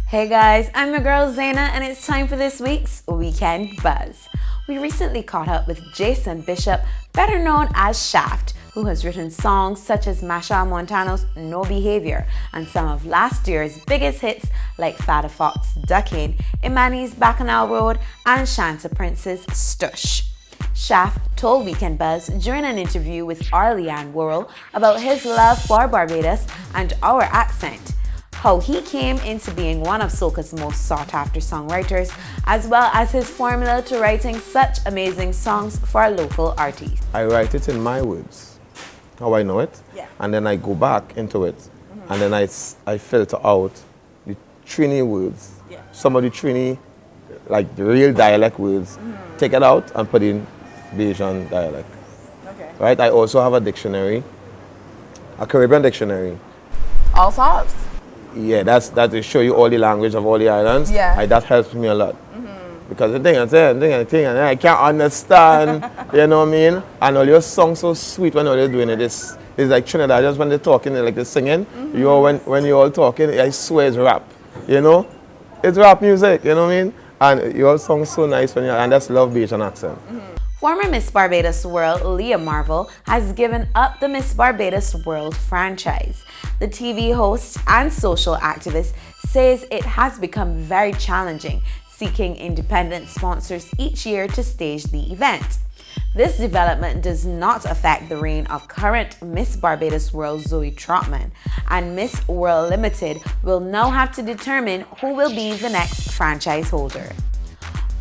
Hey guys, I'm your girl Zaina and it's time for this week's Weekend Buzz. We recently caught up with Jason Bishop, better known as Shaft, who has written songs such as Masha Montano's No Behavior and some of last year's biggest hits like Fada Fox Ducking, Imani's Bacchanal Road and Shanta Prince's Stush. Shaft told Weekend Buzz during an interview with Arleanne Worrell about his love for Barbados and our accent, how he came into being one of soca's most sought-after songwriters, as well as his formula to writing such amazing songs for local artists. I write it in my words, how I know it, and then I go back into it, and then I filter out the Trini words, some of the Trini, like the real dialect words, take it out and put in Bajan dialect. Right? I also have a dictionary, a Caribbean dictionary. All sorts. Yeah, that will show you all the language of all the islands. Yeah. That helps me a lot. Because the thing and I can't understand, you know what I mean? And all your songs so sweet when all you're doing it. It's like Trinidad, just when they're talking, like they're singing, when you're all talking, I swear it's rap, you know? It's rap music, you know what I mean? And your song so nice when and that's love Bajan accent. Former Miss Barbados World Leah Marvel has given up the Miss Barbados World franchise. The TV host and social activist says it has become very challenging, seeking independent sponsors each year to stage the event. This development does not affect the reign of current Miss Barbados World Zoe Trotman, and Miss World Limited will now have to determine who will be the next franchise holder.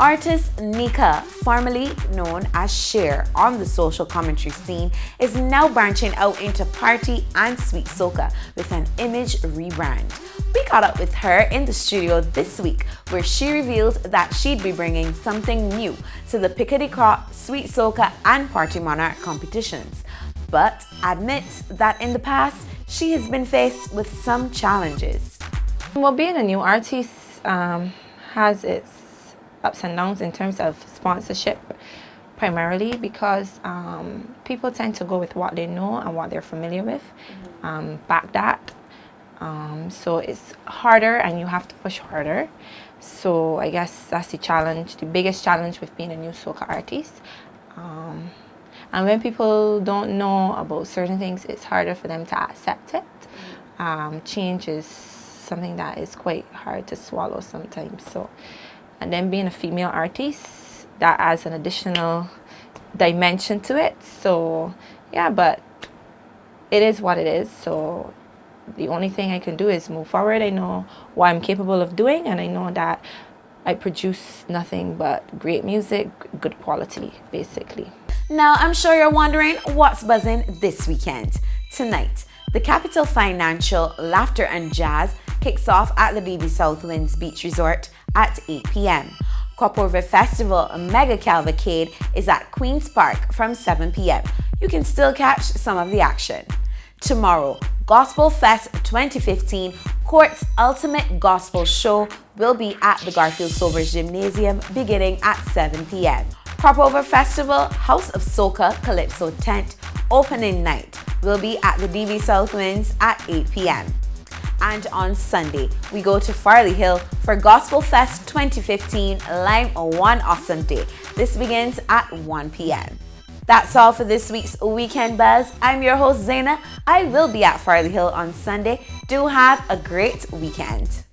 Artist Nika, formerly known as Cher on the social commentary scene, is now branching out into party and sweet soca with an image rebrand. We caught up with her in the studio this week where she revealed that she'd be bringing something new to the Pickety Crop, Sweet Soca and Party Monarch competitions, but admits that in the past she has been faced with some challenges. Well, being a new artist has its ups and downs in terms of sponsorship, primarily because people tend to go with what they know and what they're familiar with, back that. So it's harder and you have to push harder. So I guess that's the challenge, the biggest challenge with being a new soca artist. And when people don't know about certain things, it's harder for them to accept it. Change is something that is quite hard to swallow sometimes. So. And then being a female artist, that adds an additional dimension to it. So, yeah, but it is what it is. So the only thing I can do is move forward. I know what I'm capable of doing, and I know that I produce nothing but great music, good quality, basically. Now, I'm sure you're wondering what's buzzing this weekend. Tonight, the Capital Financial Laughter and Jazz kicks off at the BB Southwinds Beach Resort at 8 p.m. Copover Festival Mega Cavalcade is at Queen's Park from 7 p.m. You can still catch some of the action. Tomorrow, Gospel Fest 2015, Court's Ultimate Gospel Show will be at the Garfield Sobers Gymnasium beginning at 7 p.m. Copover Festival House of Soca Calypso Tent opening night will be at the DV Southwinds at 8 p.m. And on Sunday, we go to Farley Hill for Gospel Fest 2015 Lime One Awesome Day. This begins at 1 p.m. That's all for this week's Weekend Buzz. I'm your host, Zaina. I will be at Farley Hill on Sunday. Do have a great weekend.